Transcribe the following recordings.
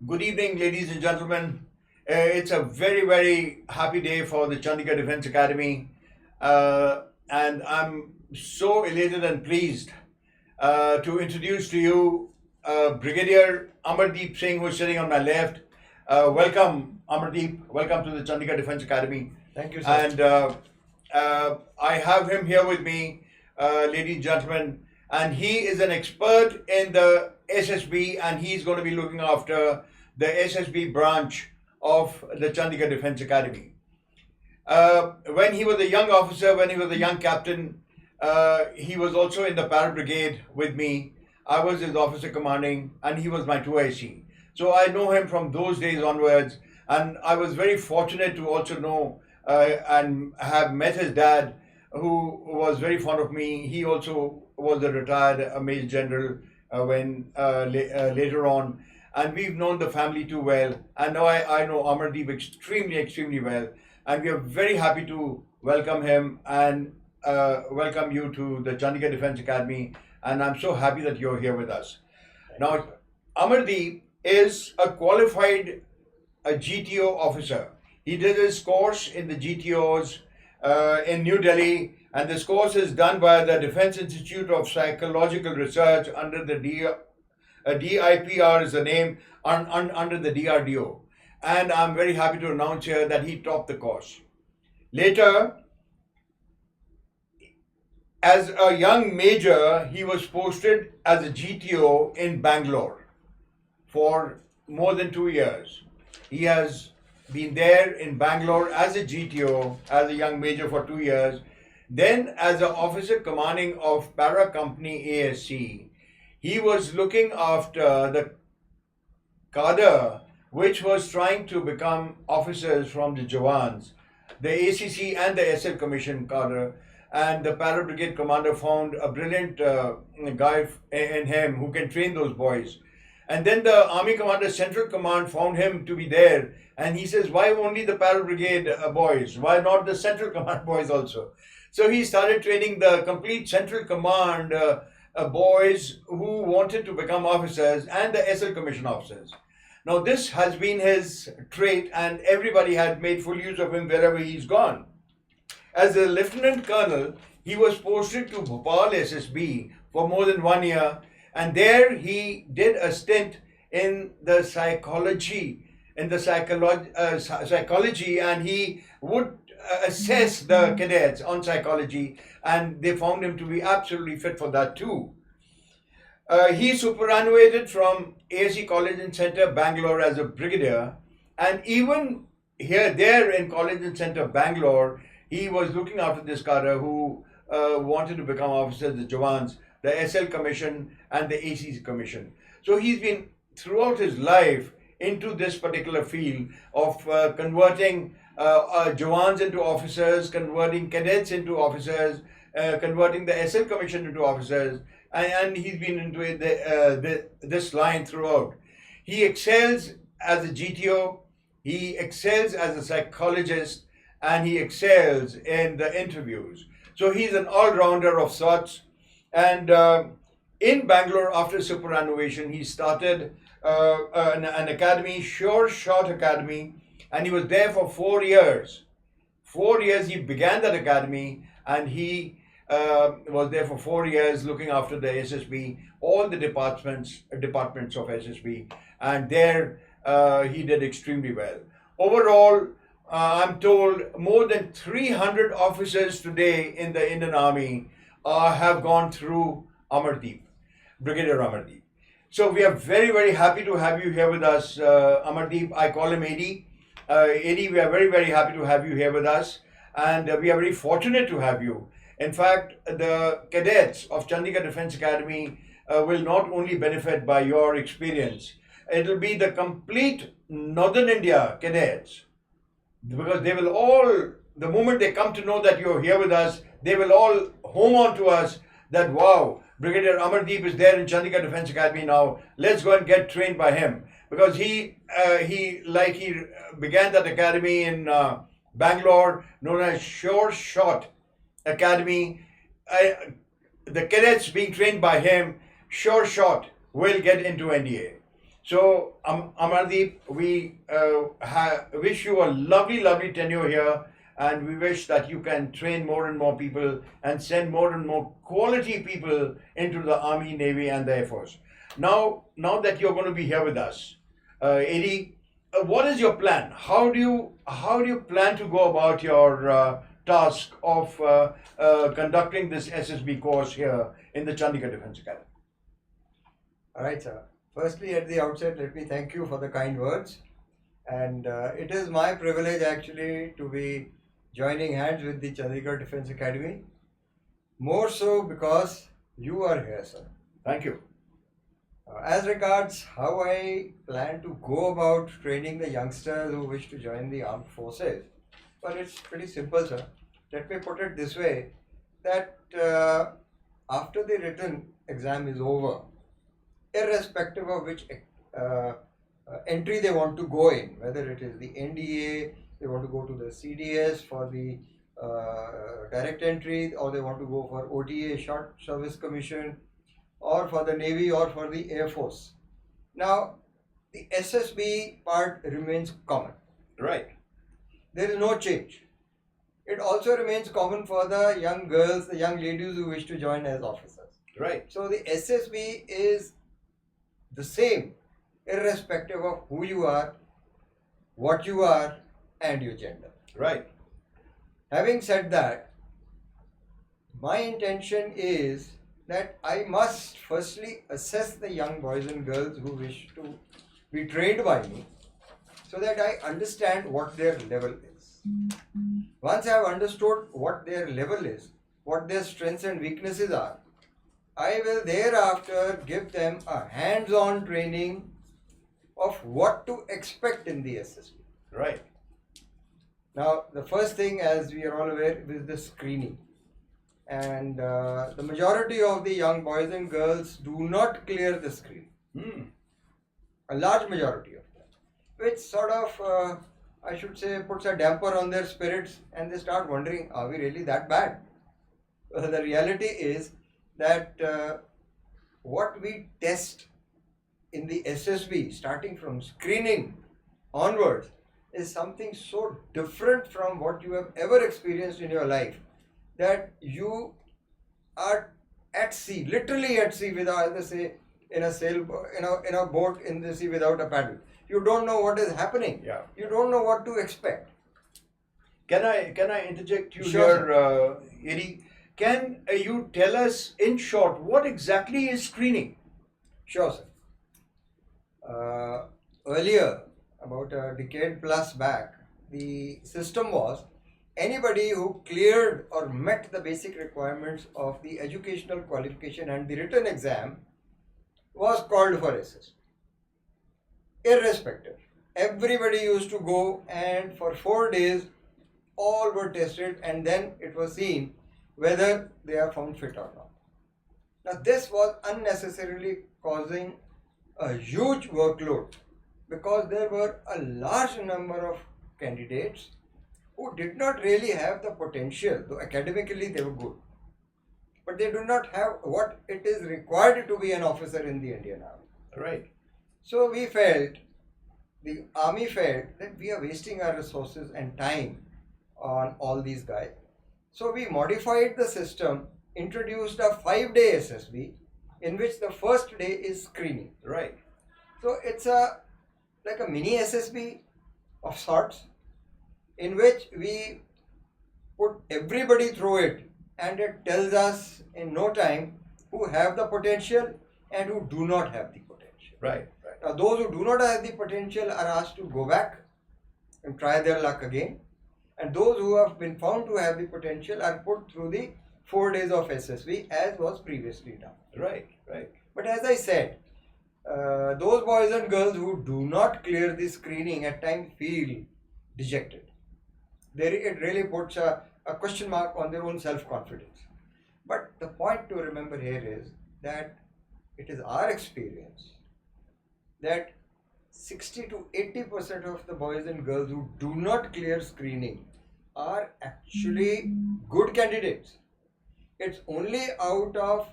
Good evening, ladies and gentlemen. It's a very happy day for the Chandigarh Defence Academy, and I'm so elated and pleased to introduce to you Brigadier Amardeep Singh, who's sitting on my left. Welcome, Amardeep. Welcome to the Chandigarh Defence Academy. Thank you, sir. And I have him here with me, ladies and gentlemen, and he is an expert in the SSB, and he's going to be looking after the SSB branch of the Chandigarh Defence Academy. When he was a young officer, when he was a young captain, he was also in the para brigade with me. I was his officer commanding, and he was my 2IC. So I know him from those days onwards, and I was very fortunate to also know and have met his dad, who was very fond of me. He also was a retired Major General later on, and we've known the family too well. And now I know Amardeep extremely well, and we are very happy to welcome him and welcome you to the Chandigarh Defence Academy. And I'm so happy that you're here with us. Now, Amardeep is a qualified GTO officer. He did his course in the GTOs in New Delhi, and this course is done by the Defence Institute of Psychological Research under the DIPR is the name, under the DRDO. And I'm very happy to announce here that he topped the course. Later, as a young major, he was posted as a GTO in Bangalore for more than 2 years. He has been there in Bangalore as a GTO, as a young major for 2 years. Then, as an officer commanding of Para Company ASC, he was looking after the cadre which was trying to become officers from the Jawans, the ACC and the SL Commission cadre. And the Para Brigade commander found a brilliant guy in him who can train those boys. And then the Army Commander Central Command found him to be there. And he says, why only the Para Brigade boys? Why not the Central Command boys also? So he started training the complete Central Command boys who wanted to become officers and the SL Commission officers. Now, this has been his trait, and everybody had made full use of him wherever he's gone. As a lieutenant colonel, he was posted to Bhopal SSB for more than 1 year, and there he did a stint in the psychology, and he would assess the cadets on psychology, and they found him to be absolutely fit for that too. He superannuated from ASC College and Center, Bangalore as a brigadier, and even there in College and Center, Bangalore, he was looking after this cadre who wanted to become officers, the Jawans, the SL Commission, and the ACC Commission. So he's been throughout his life into this particular field of converting Jawans into officers, converting cadets into officers, converting the SL Commission into officers, and he's been into this line throughout. He excels as a GTO, he excels as a psychologist, and he excels in the interviews. So he's an all-rounder of sorts. And in Bangalore, after superannuation, he started an academy, Sure Shot Academy, and he was there for 4 years. 4 years he began that academy, and he was there for 4 years looking after the SSB, all the departments of SSB, and there he did extremely well. Overall, I'm told more than 300 officers today in the Indian Army have gone through Amardeep, Brigadier Amardeep. So we are very happy to have you here with us, Amardeep. I call him AD. AD, we are very happy to have you here with us, and we are very fortunate to have you. In fact, the cadets of Chandigarh Defence Academy will not only benefit by your experience, it will be the complete Northern India cadets, because they will all, the moment they come to know that you're here with us, they will all home on to us that, wow, Brigadier Amardeep is there in Chandigarh Defence Academy now, let's go and get trained by him. Because he began that academy in Bangalore, known as Sure Shot Academy. The cadets being trained by him, Sure Shot, will get into NDA. So, Amardeep, we wish you a lovely, lovely tenure here, and we wish that you can train more and more people and send more and more quality people into the Army, Navy, and the Air Force. Now that you're going to be here with us, Eddie, what is your plan? How do you plan to go about your task of conducting this SSB course here in the Chandigarh Defence Academy? All right, sir. Firstly, at the outset, let me thank you for the kind words. And it is my privilege actually to be joining hands with the Chandigarh Defence Academy. More so because you are here, sir. Thank you. As regards how I plan to go about training the youngsters who wish to join the armed forces, well, it's pretty simple, sir. Let me put it this way, that after the written exam is over, irrespective of which entry they want to go in, whether it is the NDA, they want to go to the CDS for the direct entry, or they want to go for OTA, Short Service Commission, or for the Navy, or for the Air Force. Now, the SSB part remains common. Right. There is no change. It also remains common for the young girls, the young ladies who wish to join as officers. Right. So the SSB is the same, irrespective of who you are, what you are, and your gender. Right. Having said that, my intention is that I must firstly assess the young boys and girls who wish to be trained by me, so that I understand what their level is. Once I have understood what their level is, what their strengths and weaknesses are, I will thereafter give them a hands-on training of what to expect in the SSB. Right. Now, the first thing, as we are all aware, is the screening. And the majority of the young boys and girls do not clear the screen. A large majority of them, which sort of, I should say, puts a damper on their spirits, and they start wondering, are we really that bad? Well, the reality is that what we test in the SSB, starting from screening onwards, is something so different from what you have ever experienced in your life, that you are at sea, literally at sea, without, as they say, in a sailboat, in a boat in the sea without a paddle. You don't know what is happening. Yeah. You don't know what to expect. Can I interject you Sure, here, Eddie? Can you tell us in short what exactly is screening? Sure, sir. Earlier, about a decade plus back, the system was anybody who cleared or met the basic requirements of the educational qualification and the written exam was called for SSB. Irrespective. Everybody used to go, and for 4 days all were tested, and then it was seen whether they are found fit or not. Now, this was unnecessarily causing a huge workload, because there were a large number of candidates who did not really have the potential, though academically they were good, but they do not have what it is required to be an officer in the Indian Army. Right. So we felt, the army felt, that we are wasting our resources and time on all these guys. So we modified the system, introduced a 5-day SSB, in which the first day is screening. Right. So it's like a mini SSB of sorts, in which we put everybody through it, and it tells us in no time who have the potential and who do not have the potential. Right. Now, those who do not have the potential are asked to go back and try their luck again, and those who have been found to have the potential are put through the 4 days of SSB, as was previously done. Right. But as I said, those boys and girls who do not clear the screening at times feel dejected. It really puts a question mark on their own self-confidence. But the point to remember here is that it is our experience that 60 to 80% of the boys and girls who do not clear screening are actually good candidates. It's only out of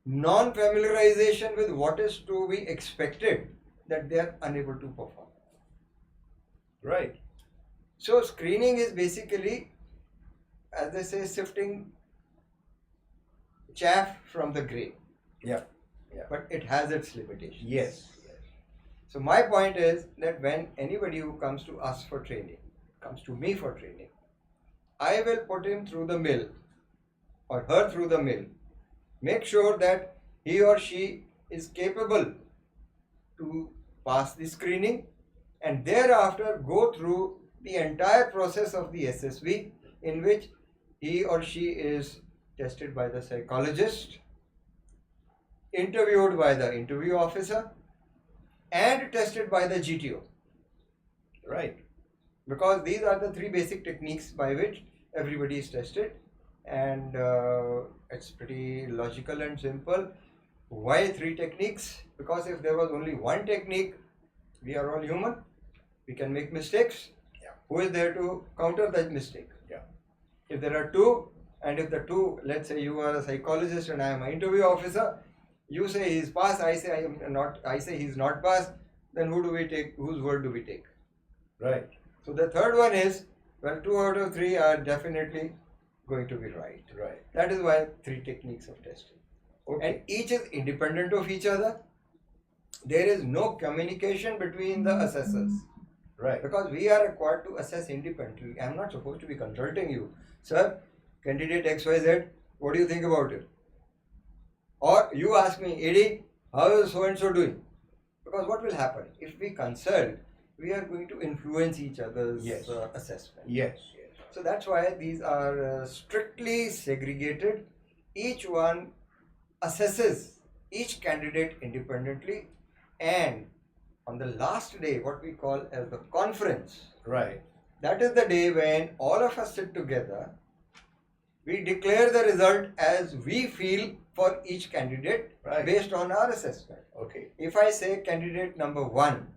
non-familiarization with what is to be expected, that they are unable to perform. Right. So screening is basically, as they say, sifting chaff from the grain, Yeah. Yeah. but it has its limitations. Yes. So my point is that when anybody who comes to us for training, comes to me for training, I will put him through the mill or her through the mill, make sure that he or she is capable to pass the screening, and thereafter go through the entire process of the SSV, in which he or she is tested by the psychologist, interviewed by the interview officer, and tested by the GTO. Right. Because these are the three basic techniques by which everybody is tested, and it's pretty logical and simple. Why three techniques? Because if there was only one technique, we are all human, we can make mistakes. Yeah. Who is there to counter that mistake? Yeah. If there are two, and if the two, let's say you are a psychologist and I am an interview officer, you say he's passed, I say I am not, I say he's not passed, then who do we take? Whose word do we take? Right. So the third one is, well, 2 out of 3 are definitely going to be right. Right. That is why three techniques of testing. Okay. And each is independent of each other. There is no communication between the assessors, Right. because we are required to assess independently. I am not supposed to be consulting you. Sir, candidate XYZ, what do you think about it? Or you ask me, AD, how is so and so doing? Because what will happen? If we consult, we are going to influence each other's Yes. assessment. Yes. Yes. So that's why these are strictly segregated. Each one assesses each candidate independently, and on the last day, what we call as the conference, Right. that is the day when all of us sit together. We declare the result as we feel for each candidate, Right. based on our assessment. Okay. If I say candidate number 1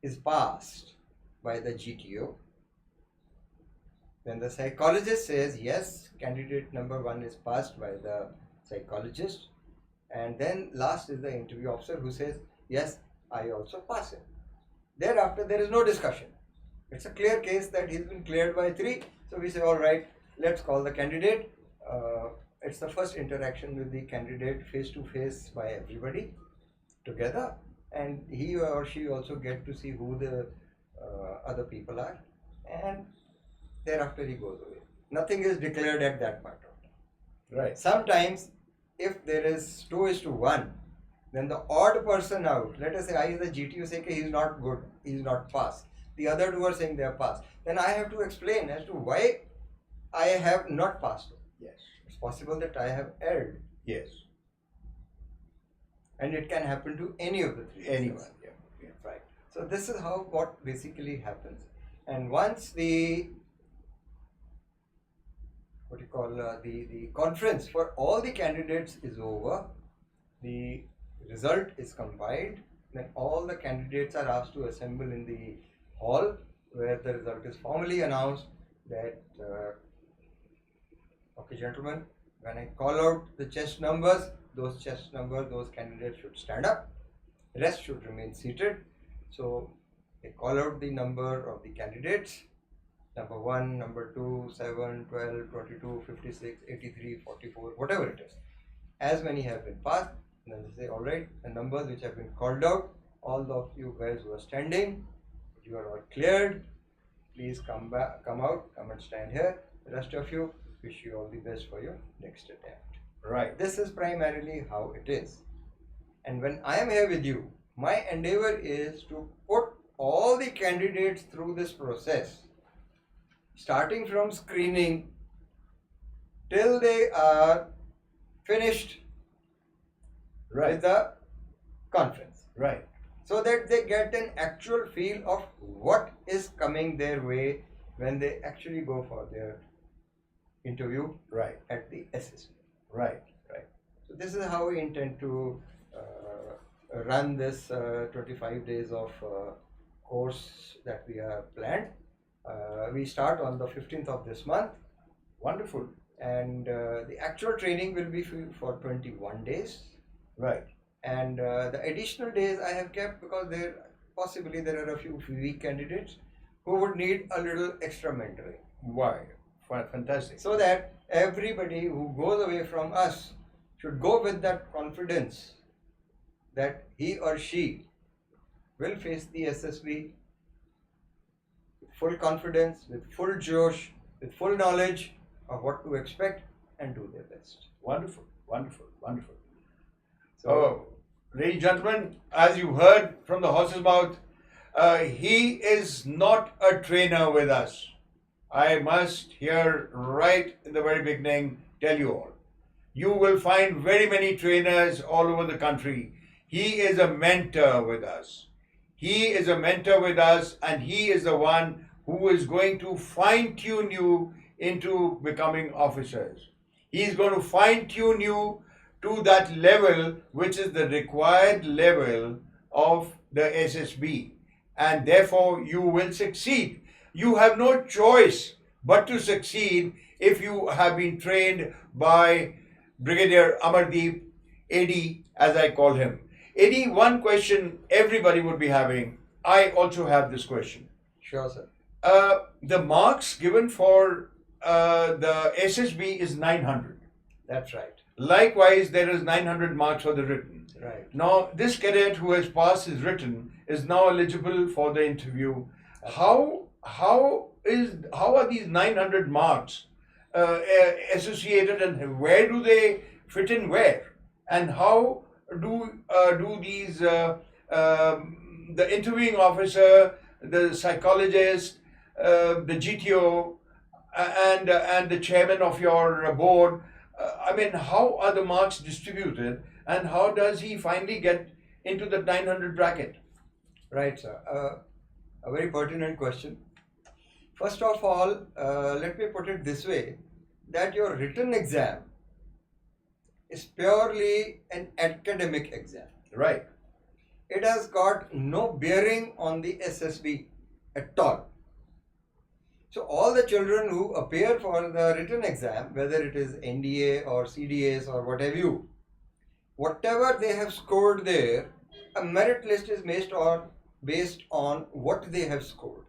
is passed by the GTO, then the psychologist says yes, candidate number 1 is passed by the psychologist, and then last is the interview officer who says yes, I also pass it. Thereafter there is no discussion. It's a clear case that he's been cleared by 3, so we say all right, let's call the candidate. It's the first interaction with the candidate face to face by everybody together, and he or she also get to see who the other people are, and thereafter he goes away. Nothing is declared at that point of time. Right. Sometimes if there is 2:1, then the odd person out, let us say I as a GTU say he is not good, he is not passed, the other two are saying they are passed, then I have to explain as to why I have not passed. Yes. It's possible that I have erred, Yes. and it can happen to any of the three. Anyone. Yeah. Yeah. Right. So this is how what basically happens. And once the what you call the conference for all the candidates is over, the result is compiled, then all the candidates are asked to assemble in the hall where the result is formally announced that okay gentlemen, when I call out the chest numbers, those candidates should stand up, rest should remain seated. So they call out the number of the candidates, number 1, number 2, 7, 12, 22, 56, 83, 44, whatever it is. As many have been passed, and then they say, all right, the numbers which have been called out, all of you guys who are standing, you are all cleared. Please come back, come out, come and stand here. The rest of you, wish you all the best for your next attempt. Right. This is primarily how it is. And when I am here with you, my endeavor is to put all the candidates through this process, starting from screening till they are finished Right. with the conference, Right. so that they get an actual feel of what is coming their way when they actually go for their interview Right. at the SSV. Right. Right. So this is how we intend to run this 25 days of course that we have planned. We start on the 15th of this month. Wonderful. and the actual training will be for 21 days. Right. And the additional days I have kept because possibly there are a few weak candidates who would need a little extra mentoring. Why? Fantastic. So that everybody who goes away from us should go with that confidence that he or she will face the SSB with full confidence, with full josh, with full knowledge of what to expect and do their best. Wonderful, wonderful, wonderful. So, ladies and gentlemen, as you heard from the horse's mouth, he is not a trainer with us. I must here, right in the very beginning, tell you all. You will find very many trainers all over the country. He is a mentor with us. He is a mentor with us, and he is the one who is going to fine-tune you into becoming officers. He is going to fine-tune you to that level which is the required level of the SSB, and therefore you will succeed. You have no choice but to succeed if you have been trained by Brigadier Amardeep, AD as I call him. AD, one question everybody would be having. I also have this question. sure, sir. The marks given for the SSB is 900. That's right. Likewise, there is 900 marks for the written. Right. Now, this cadet who has passed his written is now eligible for the interview. How are these 900 marks associated, and where do they fit in where? And how do these the interviewing officer, the psychologist, the GTO, and the chairman of your board, how are the marks distributed, and how does he finally get into the 900 bracket? Right, sir. A very pertinent question. First of all, let me put it this way, that your written exam is purely an academic exam. Right. It has got no bearing on the SSB at all. So all the children who appear for the written exam, whether it is NDA or CDAs or whatever they have scored there, a merit list is based on what they have scored.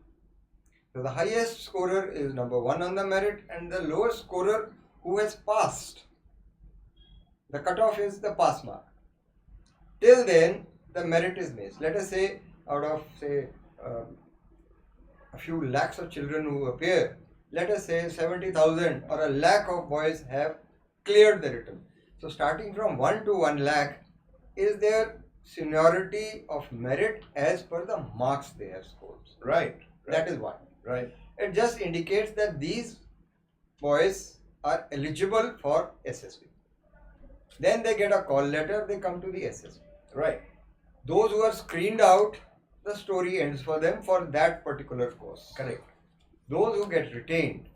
So the highest scorer is number 1 on the merit, and the lowest scorer who has passed. The cutoff is the pass mark. Till then, the merit is made. Let us say out of a few lakhs of children who appear, let us say 70,000 or a lakh of boys have cleared the written. So starting from 1 to 1 lakh is their seniority of merit as per the marks they have scored. Right. That is one. Right. It just indicates that these boys are eligible for SSB. Then they get a call letter, they come to the SSB. Right. Those who are screened out, the story ends for them for that particular course. Correct. Those who get retained.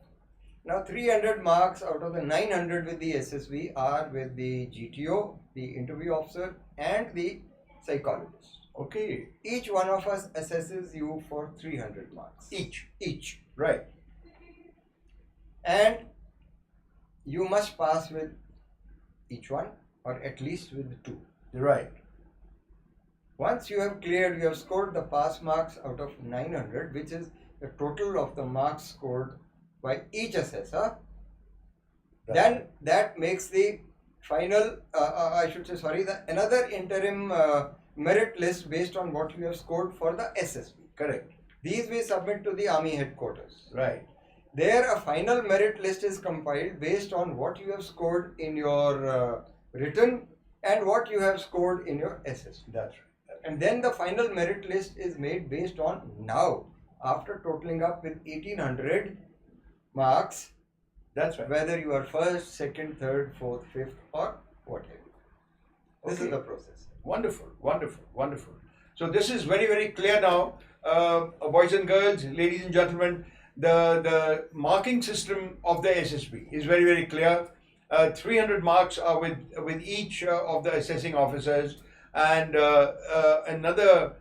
Now 300 marks out of the 900 with the SSB are with the GTO, the interview officer, and the psychologist. Okay. Each one of us assesses you for 300 marks. Each. Right. And you must pass with each one, or at least with 2. Right. Once you have cleared, you have scored the pass marks out of 900, which is the total of the marks scored by each assessor. Then that makes the final, another interim merit list based on what you have scored for the SSB. Correct. These we submit to the Army headquarters. Right. There a final merit list is compiled based on what you have scored in your written and what you have scored in your SSB. That's right. And then the final merit list is made based on now, after totaling up with 1800 marks. That's right. Whether you are first, second, third, fourth, fifth, or whatever. This Okay. is the process. Wonderful, wonderful, wonderful. So this is very, very clear now, boys and girls, ladies and gentlemen. The marking system of the SSB is very, very clear. 300 marks are with each of the assessing officers, and another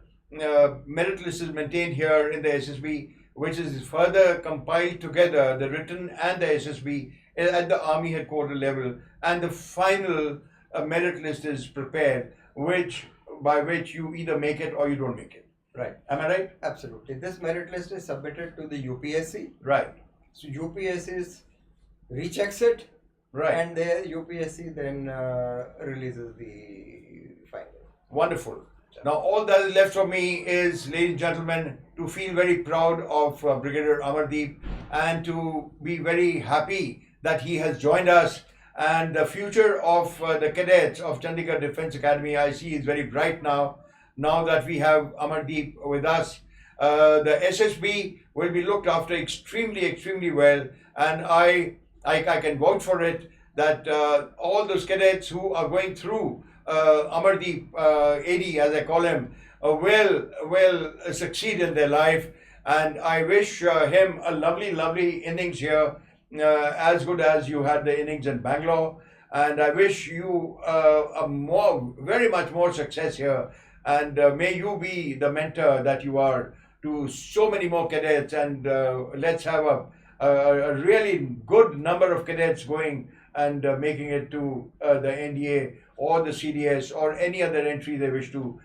merit list is maintained here in the SSB which is further compiled together, the written and the SSB at the Army headquarters level, and the final merit list is prepared, by which you either make it or you don't make it. Right. Am I right? Absolutely. This merit list is submitted to the UPSC. Right. So UPSC rechecks it, Right. and the UPSC then releases the final. Wonderful. Now, all that is left for me is, ladies and gentlemen, to feel very proud of Brigadier Amardeep and to be very happy that he has joined us. And the future of the cadets of Chandigarh Defence Academy, I see, is very bright now. Now that we have Amardeep with us, the SSB will be looked after extremely, extremely well. And I can vouch for it that all those cadets who are going through Amardeep, AD as I call him, will succeed in their life. And I wish him a lovely, lovely innings here, as good as you had the innings in Bangalore. And I wish you very much more success here. And may you be the mentor that you are to so many more cadets. And let's have a really good number of cadets going and making it to the NDA or the CDS or any other entry they wish to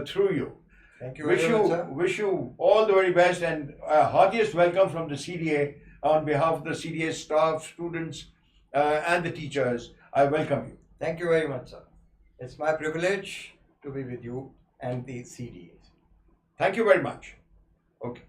through you. Thank you very much, sir. Wish you all the very best and heartiest welcome from the CDA on behalf of the CDA staff, students, and the teachers. I welcome you. Thank you very much, sir. It's my privilege to be with you and the CDAs. Thank you very much. Okay.